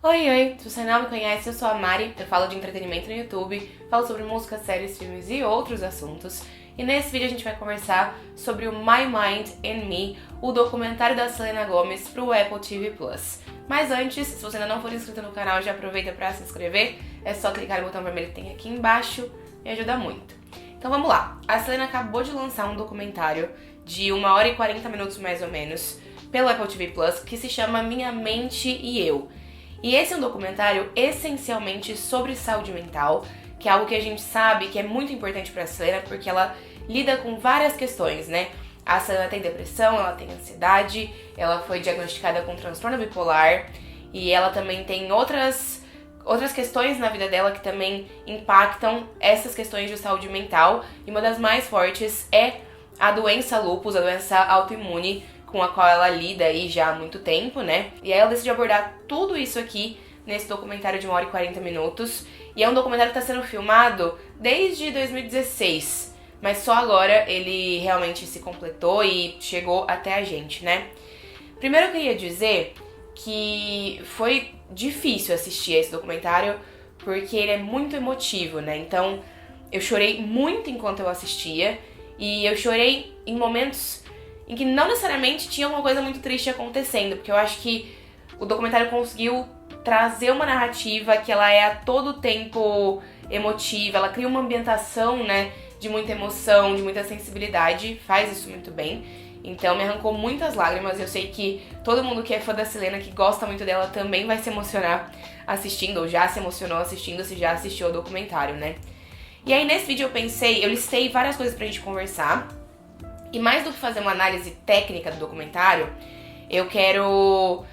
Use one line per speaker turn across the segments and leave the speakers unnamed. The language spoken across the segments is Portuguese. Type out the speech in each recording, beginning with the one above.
Oi, oi! Se você não me conhece, eu sou a Mari, eu falo de entretenimento no YouTube, falo sobre música, séries, filmes e outros assuntos. E nesse vídeo a gente vai conversar sobre o My Mind and Me, o documentário da Selena Gomez pro Apple TV+. Mas antes, se você ainda não for inscrito no canal, já aproveita para se inscrever, é só clicar no botão vermelho que tem aqui embaixo, me ajuda muito. Então vamos lá, a Selena acabou de lançar um documentário de 1 hora e 40 minutos mais ou menos, pelo Apple TV+, que se chama Minha Mente e Eu. E esse é um documentário essencialmente sobre saúde mental, que é algo que a gente sabe que é muito importante para a Selena, porque ela lida com várias questões, né? A Selena tem depressão, ela tem ansiedade, ela foi diagnosticada com transtorno bipolar e ela também tem outras questões na vida dela que também impactam essas questões de saúde mental. E uma das mais fortes é a doença lúpus, a doença autoimune, com a qual ela lida aí já há muito tempo, né? E aí ela decidiu abordar tudo isso aqui nesse documentário de 1 hora e 40 minutos. E é um documentário que está sendo filmado desde 2016, mas só agora ele realmente se completou e chegou até a gente, né? Primeiro eu queria dizer que foi difícil assistir esse documentário porque ele é muito emotivo, né? Então eu chorei muito enquanto eu assistia e eu chorei em momentos em que não necessariamente tinha alguma coisa muito triste acontecendo, porque eu acho que o documentário conseguiu trazer uma narrativa que ela é a todo tempo emotiva, ela cria uma ambientação, né, de muita emoção, de muita sensibilidade, faz isso muito bem. Então me arrancou muitas lágrimas, eu sei que todo mundo que é fã da Selena, que gosta muito dela, também vai se emocionar assistindo, ou já se emocionou assistindo, se já assistiu ao documentário, né. E aí nesse vídeo eu listei várias coisas pra gente conversar. E mais do que fazer uma análise técnica do documentário, eu quero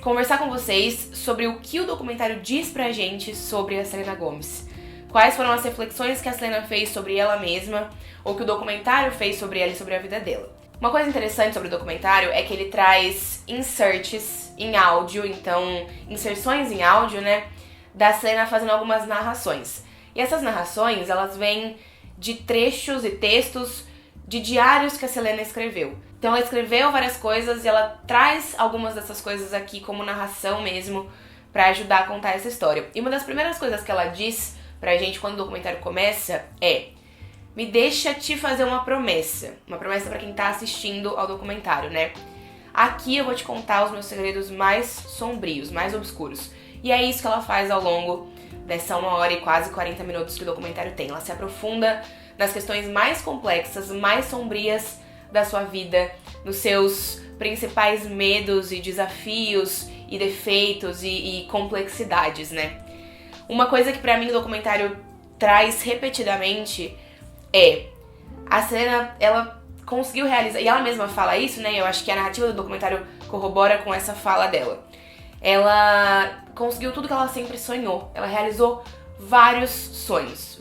conversar com vocês sobre o que o documentário diz pra gente sobre a Selena Gomez. Quais foram as reflexões que a Selena fez sobre ela mesma, ou que o documentário fez sobre ela e sobre a vida dela. Uma coisa interessante sobre o documentário é que ele traz inserts em áudio, então inserções em áudio, né, da Selena fazendo algumas narrações. E essas narrações, elas vêm de trechos e textos de diários que a Selena escreveu. Então ela escreveu várias coisas e ela traz algumas dessas coisas aqui como narração mesmo pra ajudar a contar essa história. E uma das primeiras coisas que ela diz pra gente quando o documentário começa é: me deixa te fazer uma promessa pra quem tá assistindo ao documentário, né? Aqui eu vou te contar os meus segredos mais sombrios, mais obscuros. E é isso que ela faz ao longo dessa 1 hora e quase 40 minutos que o documentário tem. Ela se aprofunda nas questões mais complexas, mais sombrias da sua vida, nos seus principais medos e desafios e defeitos e complexidades, né? Uma coisa que pra mim o documentário traz repetidamente é: a Selena, ela conseguiu realizar, e ela mesma fala isso, né? Eu acho que a narrativa do documentário corrobora com essa fala dela. Ela conseguiu tudo que ela sempre sonhou. Ela realizou vários sonhos.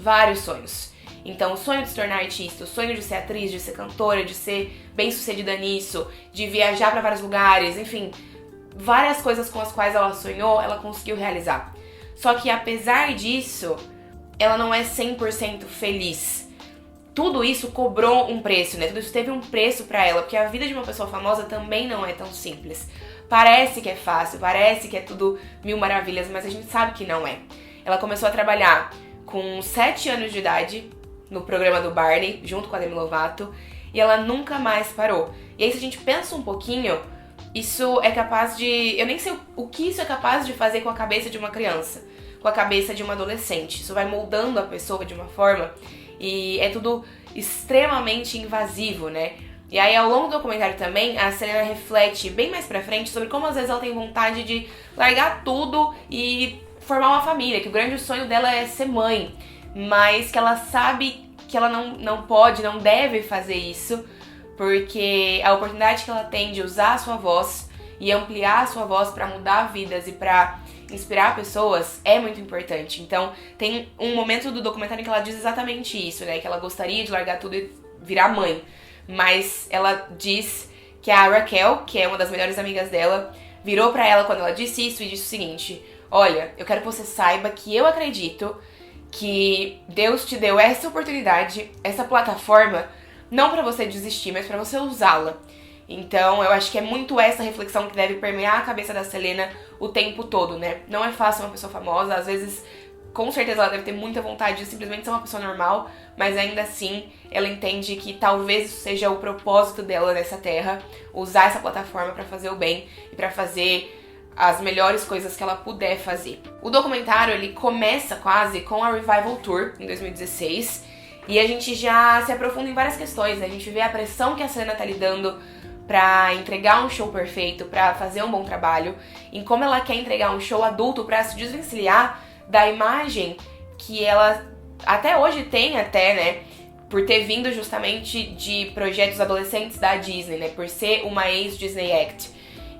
Então, o sonho de se tornar artista, o sonho de ser atriz, de ser cantora, de ser bem-sucedida nisso, de viajar pra vários lugares, enfim, várias coisas com as quais ela sonhou, ela conseguiu realizar. Só que apesar disso, ela não é 100% feliz. Tudo isso cobrou um preço, né? Tudo isso teve um preço pra ela, porque a vida de uma pessoa famosa também não é tão simples. Parece que é fácil, parece que é tudo mil maravilhas, mas a gente sabe que não é. Ela começou a trabalhar com 7 anos de idade no programa do Barney, junto com a Demi Lovato, e ela nunca mais parou. E aí, se a gente pensa um pouquinho, isso é capaz de... Eu nem sei o que isso é capaz de fazer com a cabeça de uma criança, com a cabeça de uma adolescente. Isso vai moldando a pessoa de uma forma, e é tudo extremamente invasivo, né? E aí, ao longo do documentário também, a Selena reflete bem mais pra frente sobre como às vezes ela tem vontade de largar tudo e formar uma família, que o grande sonho dela é ser mãe, mas que ela sabe que ela não pode, não deve fazer isso, porque a oportunidade que ela tem de usar a sua voz e ampliar a sua voz pra mudar vidas e pra inspirar pessoas é muito importante. Então tem um momento do documentário em que ela diz exatamente isso, né, que ela gostaria de largar tudo e virar mãe, mas ela diz que a Raquel, que é uma das melhores amigas dela, virou pra ela quando ela disse isso e disse o seguinte: olha, eu quero que você saiba que eu acredito que Deus te deu essa oportunidade, essa plataforma, não pra você desistir, mas pra você usá-la. Então eu acho que é muito essa reflexão que deve permear a cabeça da Selena o tempo todo, né? Não é fácil ser uma pessoa famosa, às vezes, com certeza ela deve ter muita vontade de simplesmente ser uma pessoa normal, mas ainda assim ela entende que talvez isso seja o propósito dela nessa terra, usar essa plataforma pra fazer o bem e pra fazer as melhores coisas que ela puder fazer. O documentário, ele começa quase com a Revival Tour, em 2016, e a gente já se aprofunda em várias questões, né? A gente vê a pressão que a Selena tá lidando pra entregar um show perfeito, pra fazer um bom trabalho, em como ela quer entregar um show adulto pra se desvencilhar da imagem que ela até hoje tem né, por ter vindo justamente de projetos adolescentes da Disney, né, por ser uma ex-Disney Act.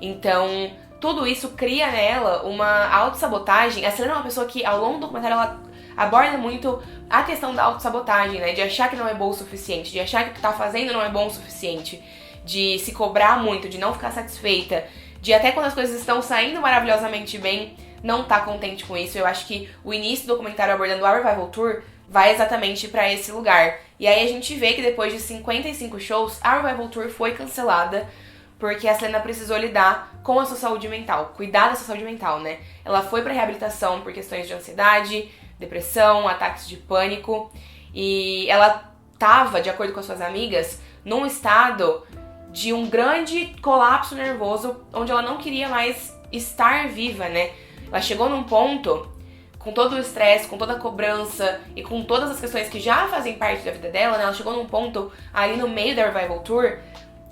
Então, tudo isso cria nela uma autossabotagem. A Selena é uma pessoa que, ao longo do documentário, ela aborda muito a questão da autossabotagem, né, de achar que não é bom o suficiente, de achar que o que tá fazendo não é bom o suficiente, de se cobrar muito, de não ficar satisfeita, de até quando as coisas estão saindo maravilhosamente bem, não tá contente com isso. Eu acho que o início do documentário abordando a Revival Tour vai exatamente pra esse lugar. E aí a gente vê que depois de 55 shows, a Revival Tour foi cancelada porque a Selena precisou lidar com a sua saúde mental, cuidar da sua saúde mental, né? Ela foi pra reabilitação por questões de ansiedade, depressão, ataques de pânico, e ela tava, de acordo com as suas amigas, num estado de um grande colapso nervoso, onde ela não queria mais estar viva, né? Ela chegou num ponto, com todo o estresse, com toda a cobrança e com todas as questões que já fazem parte da vida dela, né? Ela chegou num ponto ali no meio da Revival Tour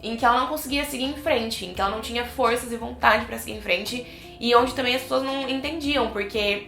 em que ela não conseguia seguir em frente, em que ela não tinha forças e vontade pra seguir em frente, e onde também as pessoas não entendiam, porque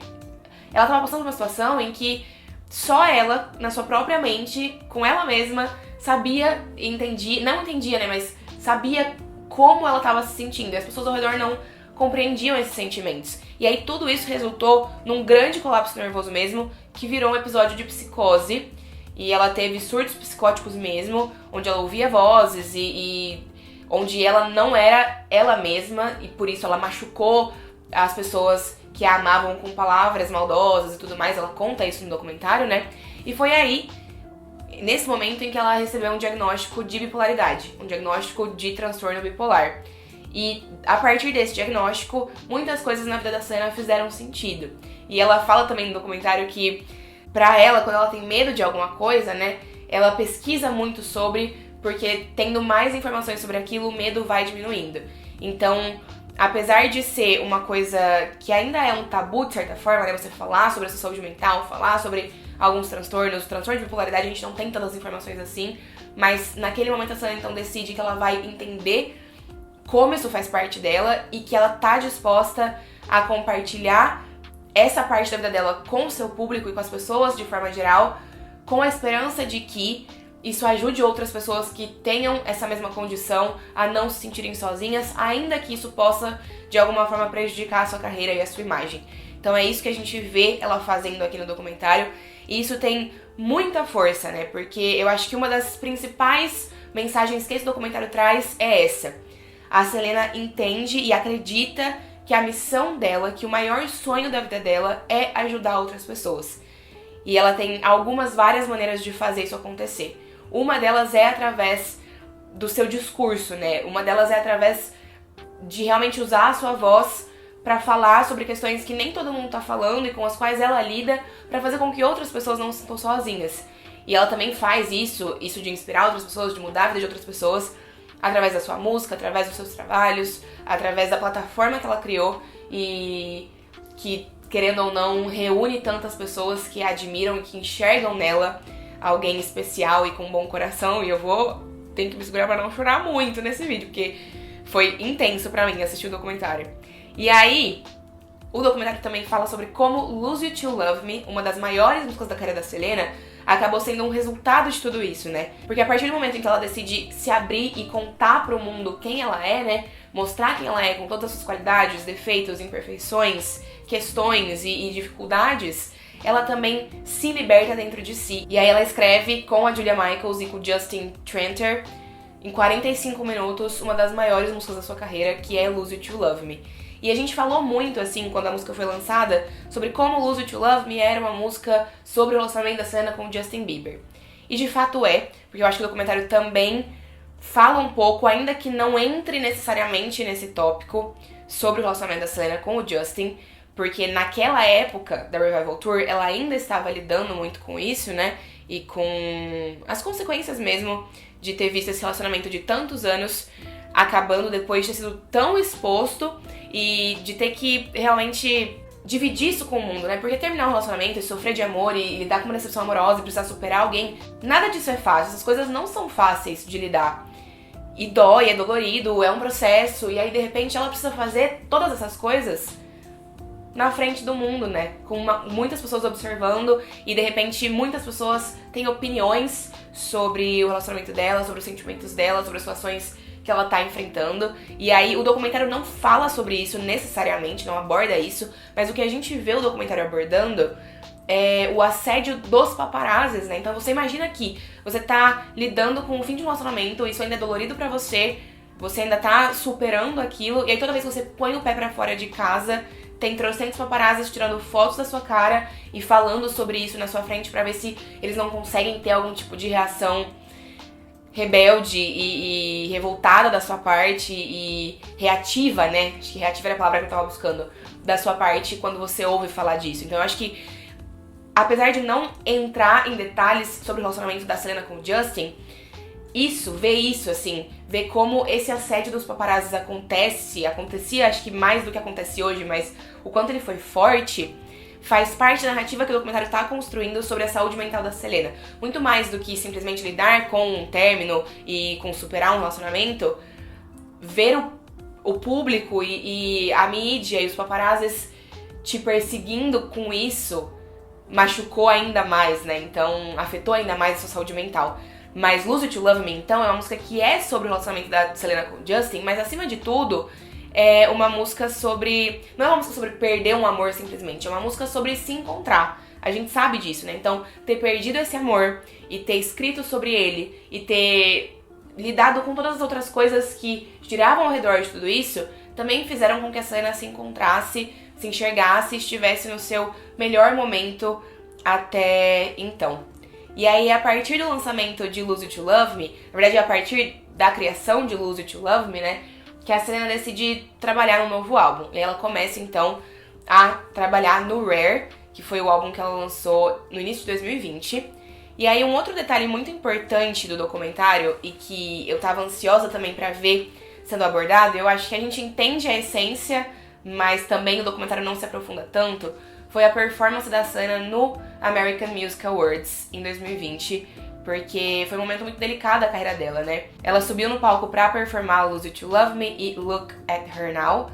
ela tava passando por uma situação em que só ela, na sua própria mente, com ela mesma, sabia e entendia, não entendia, né, mas sabia como ela tava se sentindo, e as pessoas ao redor não compreendiam esses sentimentos. E aí tudo isso resultou num grande colapso nervoso mesmo, que virou um episódio de psicose, e ela teve surtos psicóticos mesmo, onde ela ouvia vozes e onde ela não era ela mesma, e por isso ela machucou as pessoas que a amavam com palavras maldosas e tudo mais. Ela conta isso no documentário, né? E foi aí, nesse momento, em que ela recebeu um diagnóstico de bipolaridade, um diagnóstico de transtorno bipolar. E a partir desse diagnóstico, muitas coisas na vida da Selena fizeram sentido. E ela fala também no documentário que, pra ela, quando ela tem medo de alguma coisa, né, ela pesquisa muito sobre, porque tendo mais informações sobre aquilo, o medo vai diminuindo. Então, apesar de ser uma coisa que ainda é um tabu, de certa forma, né, você falar sobre a sua saúde mental, falar sobre alguns transtornos, o transtorno de bipolaridade, a gente não tem tantas informações assim, mas naquele momento a Selena então decide que ela vai entender como isso faz parte dela e que ela tá disposta a compartilhar essa parte da vida dela com o seu público e com as pessoas de forma geral, com a esperança de que isso ajude outras pessoas que tenham essa mesma condição a não se sentirem sozinhas, ainda que isso possa de alguma forma prejudicar a sua carreira e a sua imagem. Então é isso que a gente vê ela fazendo aqui no documentário, e isso tem muita força, né? Porque eu acho que uma das principais mensagens que esse documentário traz é essa. A Selena entende e acredita que a missão dela, que o maior sonho da vida dela é ajudar outras pessoas. E ela tem várias maneiras de fazer isso acontecer. Uma delas é através do seu discurso, né? Uma delas é através de realmente usar a sua voz pra falar sobre questões que nem todo mundo tá falando e com as quais ela lida, pra fazer com que outras pessoas não se sintam sozinhas. E ela também faz isso de inspirar outras pessoas, de mudar a vida de outras pessoas, através da sua música, através dos seus trabalhos, através da plataforma que ela criou e que, querendo ou não, reúne tantas pessoas que a admiram e que enxergam nela alguém especial e com um bom coração. E tenho que me segurar pra não chorar muito nesse vídeo, porque foi intenso pra mim assistir o documentário. E aí, o documentário também fala sobre como Lose You To Love Me, uma das maiores músicas da carreira da Selena, acabou sendo um resultado de tudo isso, né? Porque a partir do momento em que ela decide se abrir e contar pro mundo quem ela é, né? Mostrar quem ela é com todas as suas qualidades, defeitos, imperfeições, questões e dificuldades, ela também se liberta dentro de si. E aí ela escreve com a Julia Michaels e com o Justin Tranter, em 45 minutos, uma das maiores músicas da sua carreira, que é Lose You To Love Me. E a gente falou muito, assim, quando a música foi lançada, sobre como Lose You To Love Me era uma música sobre o relacionamento da Selena com o Justin Bieber. E de fato é, porque eu acho que o documentário também fala um pouco, ainda que não entre necessariamente nesse tópico, sobre o relacionamento da Selena com o Justin, porque naquela época da Revival Tour, ela ainda estava lidando muito com isso, né? E com as consequências mesmo de ter visto esse relacionamento de tantos anos acabando depois de ter sido tão exposto e de ter que realmente dividir isso com o mundo, né? Porque terminar um relacionamento e sofrer de amor e lidar com uma decepção amorosa e precisar superar alguém, nada disso é fácil. Essas coisas não são fáceis de lidar. E dói, é dolorido, é um processo. E aí, de repente, ela precisa fazer todas essas coisas na frente do mundo, né? Com muitas pessoas observando e, de repente, muitas pessoas têm opiniões sobre o relacionamento dela, sobre os sentimentos dela, sobre as situações que ela tá enfrentando. E aí, o documentário não fala sobre isso necessariamente, não aborda isso, mas o que a gente vê o documentário abordando é o assédio dos paparazzis, né? Então você imagina que você tá lidando com o fim de um relacionamento, isso ainda é dolorido pra você, você ainda tá superando aquilo, e aí toda vez que você põe o pé pra fora de casa, tem trocentos paparazzis tirando fotos da sua cara e falando sobre isso na sua frente pra ver se eles não conseguem ter algum tipo de reação rebelde e revoltada da sua parte e reativa, né? Acho que reativa era a palavra que eu tava buscando, da sua parte quando você ouve falar disso. Então eu acho que, apesar de não entrar em detalhes sobre o relacionamento da Selena com o Justin, ver como esse assédio dos paparazzis acontecia, acho que mais do que acontece hoje, mas o quanto ele foi forte, faz parte da narrativa que o documentário está construindo sobre a saúde mental da Selena. Muito mais do que simplesmente lidar com um término e com superar um relacionamento, ver o público e a mídia e os paparazzis te perseguindo com isso machucou ainda mais, né? Então, afetou ainda mais a sua saúde mental. Mas Lose It to Love Me, então, é uma música que é sobre o relacionamento da Selena com o Justin, mas acima de tudo, é uma música sobre... Não é uma música sobre perder um amor simplesmente, é uma música sobre se encontrar. A gente sabe disso, né? Então, ter perdido esse amor e ter escrito sobre ele e ter lidado com todas as outras coisas que giravam ao redor de tudo isso, também fizeram com que a Selena se encontrasse, se enxergasse, estivesse no seu melhor momento até então. E aí, a partir do lançamento de Lose It to Love Me, na verdade, a partir da criação de Lose It to Love Me, né, que a Selena decide trabalhar num novo álbum. E ela começa, então, a trabalhar no Rare, que foi o álbum que ela lançou no início de 2020. E aí, um outro detalhe muito importante do documentário, e que eu tava ansiosa também pra ver sendo abordado, eu acho que a gente entende a essência, mas também o documentário não se aprofunda tanto, foi a performance da Selena no American Music Awards em 2020, porque foi um momento muito delicado da carreira dela, né? Ela subiu no palco pra performar Lose It to Love Me e Look at Her Now,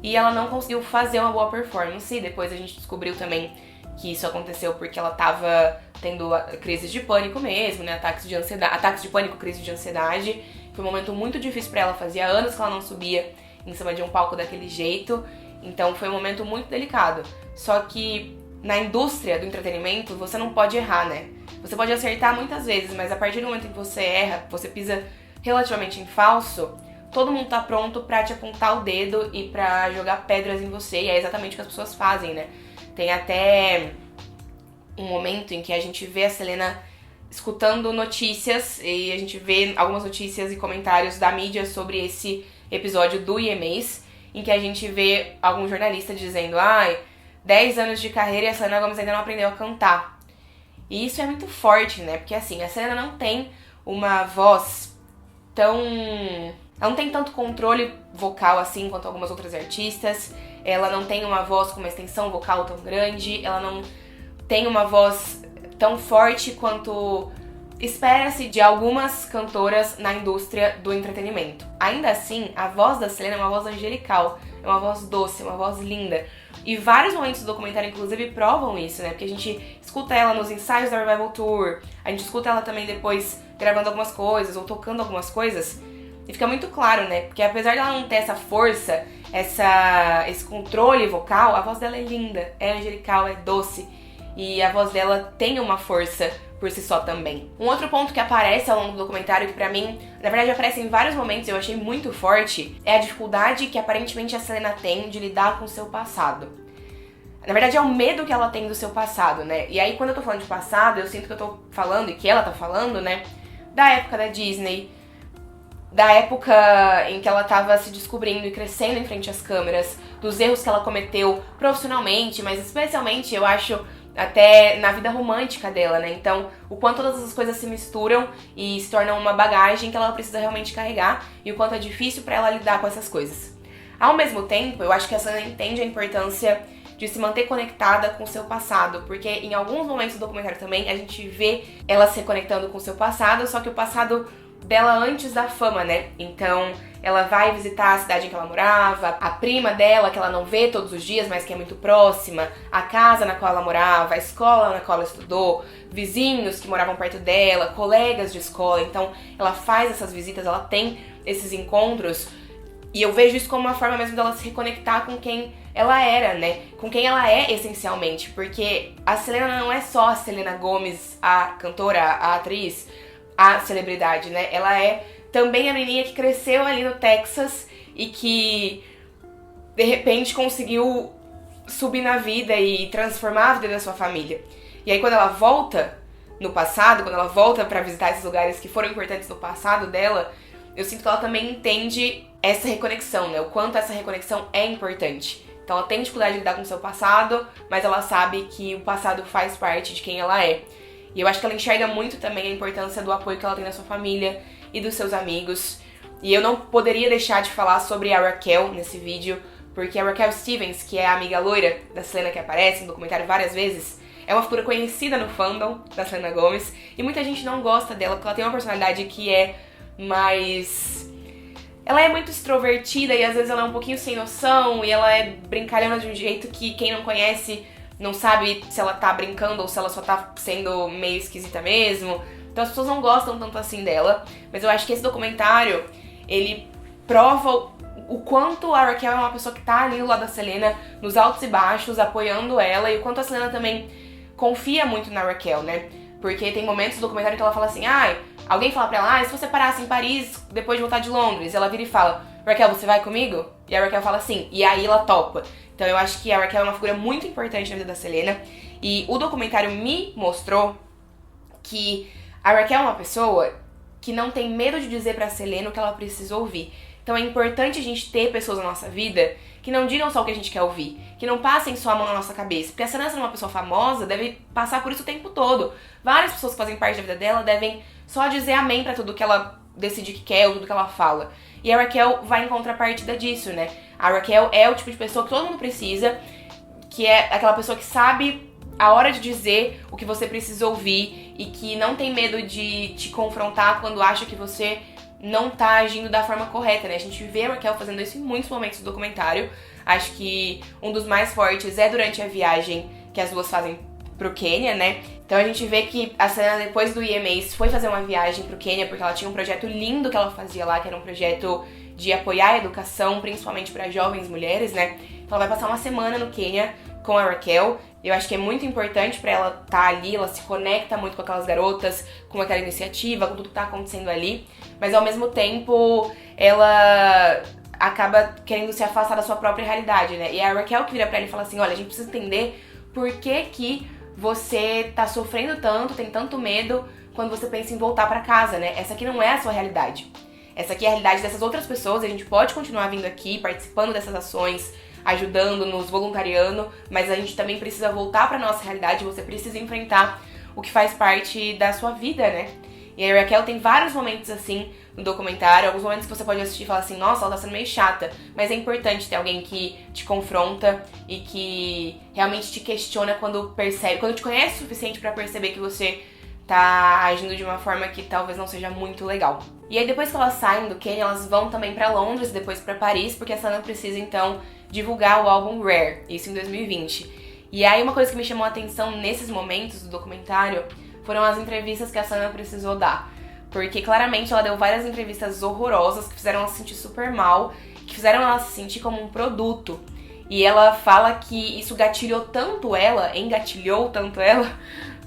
e ela não conseguiu fazer uma boa performance. Depois a gente descobriu também que isso aconteceu porque ela tava tendo crises de pânico mesmo, né? Ataques de pânico, crise de ansiedade. Foi um momento muito difícil pra ela, fazia anos que ela não subia em cima de um palco daquele jeito, então foi um momento muito delicado. Só que na indústria do entretenimento você não pode errar, né? Você pode acertar muitas vezes, mas a partir do momento em que você erra, você pisa relativamente em falso, todo mundo tá pronto pra te apontar o dedo e pra jogar pedras em você, e é exatamente o que as pessoas fazem, né? Tem até um momento em que a gente vê a Selena escutando notícias, e a gente vê algumas notícias e comentários da mídia sobre esse episódio do EMAs, em que a gente vê algum jornalista dizendo 10 anos de carreira e a Selena Gomez ainda não aprendeu a cantar. E isso é muito forte, né? Porque assim, a Selena não tem uma voz tão... Ela não tem tanto controle vocal assim quanto algumas outras artistas. Ela não tem uma voz com uma extensão vocal tão grande. Ela não tem uma voz tão forte quanto espera-se de algumas cantoras na indústria do entretenimento. Ainda assim, a voz da Selena é uma voz angelical, é uma voz doce, é uma voz linda. E vários momentos do documentário, inclusive, provam isso, né? Porque a gente escuta ela nos ensaios da Revival Tour, a gente escuta ela também depois gravando algumas coisas ou tocando algumas coisas, e fica muito claro, né? Porque apesar dela não ter essa força, esse controle vocal, a voz dela é linda, é angelical, é doce, e a voz dela tem uma força por si só também. Um outro ponto que aparece ao longo do documentário, que pra mim, na verdade aparece em vários momentos e eu achei muito forte, é a dificuldade que aparentemente a Selena tem de lidar com o seu passado. Na verdade é o medo que ela tem do seu passado, né? E aí quando eu tô falando de passado, eu sinto que eu tô falando, e que ela tá falando, né, da época da Disney, da época em que ela tava se descobrindo e crescendo em frente às câmeras, dos erros que ela cometeu profissionalmente, mas especialmente, eu acho, até na vida romântica dela, né? Então, o quanto todas essas coisas se misturam e se tornam uma bagagem que ela precisa realmente carregar e o quanto é difícil pra ela lidar com essas coisas. Ao mesmo tempo, eu acho que a Sana entende a importância de se manter conectada com o seu passado, porque em alguns momentos do documentário também a gente vê ela se conectando com o seu passado, só que o passado dela antes da fama, né? Então, ela vai visitar a cidade em que ela morava, a prima dela, que ela não vê todos os dias, mas que é muito próxima, a casa na qual ela morava, a escola na qual ela estudou, vizinhos que moravam perto dela, colegas de escola. Então, ela faz essas visitas, ela tem esses encontros, e eu vejo isso como uma forma mesmo dela se reconectar com quem ela era, né? Com quem ela é essencialmente, porque a Selena não é só a Selena Gomez, a cantora, a atriz, a celebridade, né? Ela é também a menininha que cresceu ali no Texas e que de repente conseguiu subir na vida e transformar a vida da sua família. E aí quando ela volta no passado, quando ela volta pra visitar esses lugares que foram importantes no passado dela, eu sinto que ela também entende essa reconexão, né? O quanto essa reconexão é importante. Então ela tem dificuldade de lidar com o seu passado, mas ela sabe que o passado faz parte de quem ela é. E eu acho que ela enxerga muito também a importância do apoio que ela tem na sua família e dos seus amigos. E eu não poderia deixar de falar sobre a Raquel nesse vídeo, porque a Raquel Stevens, que é a amiga loira da Selena que aparece no documentário várias vezes, é uma figura conhecida no fandom da Selena Gomez, e muita gente não gosta dela porque ela tem uma personalidade que é mais... Ela é muito extrovertida e às vezes ela é um pouquinho sem noção, e ela é brincalhona de um jeito que quem não conhece não sabe se ela tá brincando ou se ela só tá sendo meio esquisita mesmo. Então as pessoas não gostam tanto assim dela. Mas eu acho que esse documentário, ele prova o quanto a Raquel é uma pessoa que tá ali do lado da Selena, nos altos e baixos, apoiando ela. E o quanto a Selena também confia muito na Raquel, né? Porque tem momentos do documentário que ela fala assim, alguém fala pra ela, se você parasse em Paris depois de voltar de Londres, ela vira e fala, Raquel, você vai comigo? E a Raquel fala sim, e aí ela topa. Então eu acho que a Raquel é uma figura muito importante na vida da Selena, e o documentário me mostrou que a Raquel é uma pessoa que não tem medo de dizer pra Selena o que ela precisa ouvir. Então é importante a gente ter pessoas na nossa vida que não digam só o que a gente quer ouvir, que não passem só a mão na nossa cabeça. Porque a Selena, sendo uma pessoa famosa, deve passar por isso o tempo todo. Várias pessoas que fazem parte da vida dela devem só dizer amém pra tudo que ela decide que quer ou tudo que ela fala. E a Raquel vai em contrapartida disso, né? A Raquel é o tipo de pessoa que todo mundo precisa, que é aquela pessoa que sabe a hora de dizer o que você precisa ouvir e que não tem medo de te confrontar quando acha que você não tá agindo da forma correta, né? A gente vê a Raquel fazendo isso em muitos momentos do documentário. Acho que um dos mais fortes é durante a viagem que as duas fazem pro Quênia, né? Então a gente vê que a Selena, depois do EMAs, foi fazer uma viagem pro Quênia porque ela tinha um projeto lindo que ela fazia lá, que era um projeto de apoiar a educação, principalmente para jovens mulheres, né? Então ela vai passar uma semana no Quênia com a Raquel. Eu acho que é muito importante pra ela estar ali, ela se conecta muito com aquelas garotas, com aquela iniciativa, com tudo que tá acontecendo ali, mas ao mesmo tempo ela acaba querendo se afastar da sua própria realidade, né? E é a Raquel que vira pra ela e fala assim, olha, a gente precisa entender por que você tá sofrendo tanto, tem tanto medo quando você pensa em voltar pra casa, né? Essa aqui não é a sua realidade. Essa aqui é a realidade dessas outras pessoas, a gente pode continuar vindo aqui, participando dessas ações, ajudando, nos voluntariando, mas a gente também precisa voltar pra nossa realidade, você precisa enfrentar o que faz parte da sua vida, né? E a Raquel tem vários momentos assim no documentário, alguns momentos que você pode assistir e falar assim, nossa, ela tá sendo meio chata, mas é importante ter alguém que te confronta e que realmente te questiona quando percebe, quando te conhece o suficiente pra perceber que você tá agindo de uma forma que talvez não seja muito legal. E aí depois que elas saem do Quênia, elas vão também pra Londres, depois pra Paris, porque a Sana precisa então divulgar o álbum Rare, isso em 2020. E aí uma coisa que me chamou a atenção nesses momentos do documentário foram as entrevistas que a Sana precisou dar. Porque claramente ela deu várias entrevistas horrorosas que fizeram ela se sentir super mal, que fizeram ela se sentir como um produto. E ela fala que isso engatilhou tanto ela,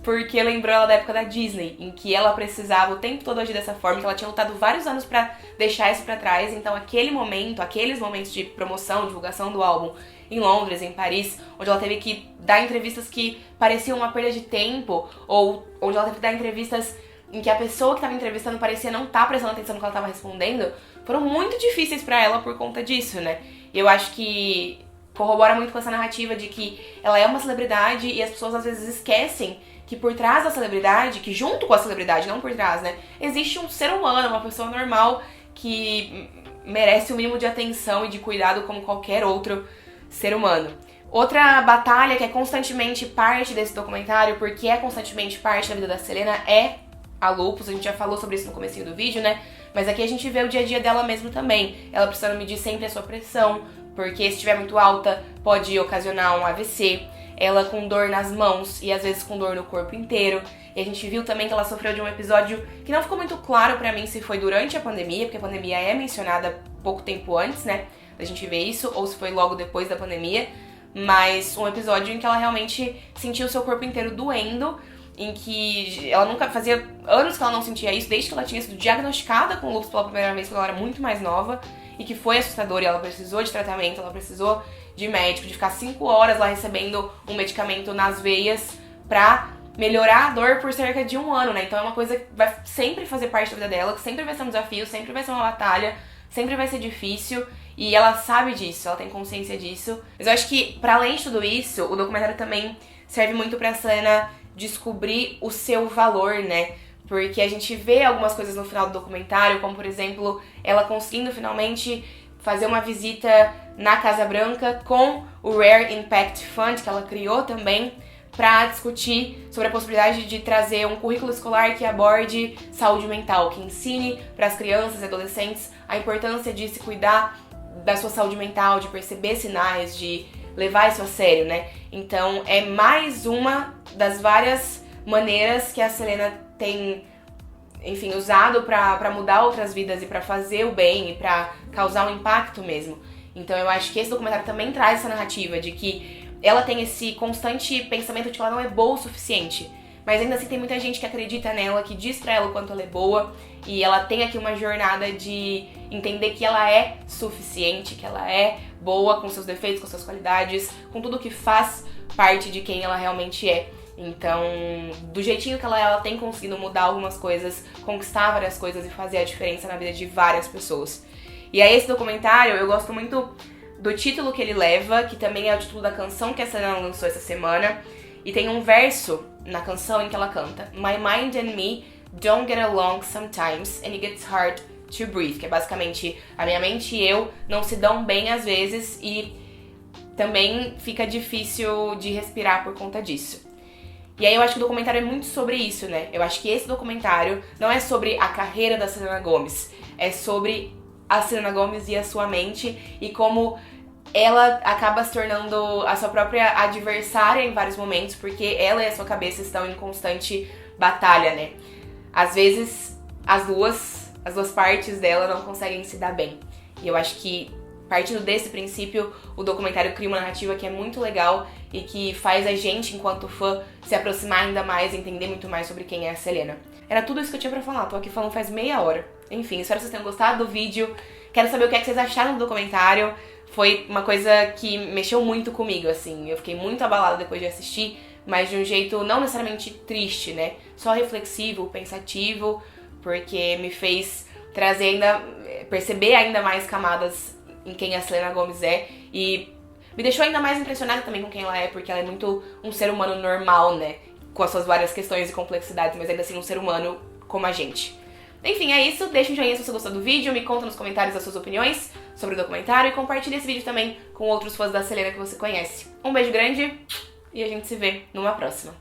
porque lembrou ela da época da Disney, em que ela precisava o tempo todo agir dessa forma, que ela tinha lutado vários anos pra deixar isso pra trás. Então aqueles momentos de promoção, divulgação do álbum em Londres, em Paris, onde ela teve que dar entrevistas que pareciam uma perda de tempo, ou onde ela teve que dar entrevistas em que a pessoa que estava entrevistando parecia não estar prestando atenção no que ela estava respondendo, foram muito difíceis pra ela por conta disso, né? Eu acho que corrobora muito com essa narrativa de que ela é uma celebridade e as pessoas às vezes esquecem que por trás da celebridade, que junto com a celebridade, não por trás, né, existe um ser humano, uma pessoa normal que merece o mínimo de atenção e de cuidado como qualquer outro ser humano. Outra batalha que é constantemente parte desse documentário, porque é constantemente parte da vida da Selena, é a lupus. A gente já falou sobre isso no comecinho do vídeo, né? Mas aqui a gente vê o dia a dia dela mesmo também. Ela precisando medir sempre a sua pressão, porque se estiver muito alta pode ocasionar um AVC. Ela com dor nas mãos e às vezes com dor no corpo inteiro. E a gente viu também que ela sofreu de um episódio que não ficou muito claro pra mim se foi durante a pandemia, porque a pandemia é mencionada pouco tempo antes, né, da gente ver isso, ou se foi logo depois da pandemia. Mas um episódio em que ela realmente sentiu o seu corpo inteiro doendo, em que ela nunca fazia anos que ela não sentia isso, desde que ela tinha sido diagnosticada com lúpus pela primeira vez quando ela era muito mais nova, e que foi assustador e ela precisou de tratamento, ela precisou de médico, de ficar 5 horas lá recebendo um medicamento nas veias pra melhorar a dor por cerca de 1 ano, né? Então é uma coisa que vai sempre fazer parte da vida dela, que sempre vai ser um desafio, sempre vai ser uma batalha, sempre vai ser difícil, e ela sabe disso, ela tem consciência disso. Mas eu acho que, pra além de tudo isso, o documentário também serve muito pra Selena descobrir o seu valor, né? Porque a gente vê algumas coisas no final do documentário, como por exemplo, ela conseguindo finalmente fazer uma visita na Casa Branca com o Rare Impact Fund, que ela criou também, para discutir sobre a possibilidade de trazer um currículo escolar que aborde saúde mental, que ensine para as crianças e adolescentes a importância de se cuidar da sua saúde mental, de perceber sinais, de levar isso a sério, né? Então é mais uma das várias maneiras que a Selena tem, enfim, usado pra mudar outras vidas e pra fazer o bem e pra causar um impacto mesmo. Então eu acho que esse documentário também traz essa narrativa de que ela tem esse constante pensamento de que ela não é boa o suficiente. Mas ainda assim tem muita gente que acredita nela, que diz pra ela o quanto ela é boa. E ela tem aqui uma jornada de entender que ela é suficiente, que ela é boa com seus defeitos, com suas qualidades, com tudo que faz parte de quem ela realmente é. Então, do jeitinho que ela tem conseguido mudar algumas coisas, conquistar várias coisas e fazer a diferença na vida de várias pessoas. E aí esse documentário, eu gosto muito do título que ele leva, que também é o título da canção que a Selena lançou essa semana. E tem um verso na canção em que ela canta: My mind and me don't get along sometimes and it gets hard to breathe. Que é basicamente, a minha mente e eu não se dão bem às vezes e também fica difícil de respirar por conta disso. E aí eu acho que o documentário é muito sobre isso, né? Eu acho que esse documentário não é sobre a carreira da Selena Gomez, é sobre a Selena Gomez e a sua mente e como ela acaba se tornando a sua própria adversária em vários momentos, porque ela e a sua cabeça estão em constante batalha, né? Às vezes as duas partes dela não conseguem se dar bem. E eu acho que, partindo desse princípio, o documentário cria uma narrativa que é muito legal e que faz a gente, enquanto fã, se aproximar ainda mais, entender muito mais sobre quem é a Selena. Era tudo isso que eu tinha pra falar, tô aqui falando faz meia hora. Enfim, espero que vocês tenham gostado do vídeo. Quero saber o que é que vocês acharam do documentário. Foi uma coisa que mexeu muito comigo, assim. Eu fiquei muito abalada depois de assistir, mas de um jeito não necessariamente triste, né? Só reflexivo, pensativo, porque me fez perceber ainda mais camadas em quem a Selena Gomez é e me deixou ainda mais impressionada também com quem ela é, porque ela é muito um ser humano normal, né? Com as suas várias questões e complexidades, mas ainda assim um ser humano como a gente. Enfim, é isso. Deixa um joinha se você gostou do vídeo, me conta nos comentários as suas opiniões sobre o documentário e compartilha esse vídeo também com outros fãs da Selena que você conhece. Um beijo grande e a gente se vê numa próxima.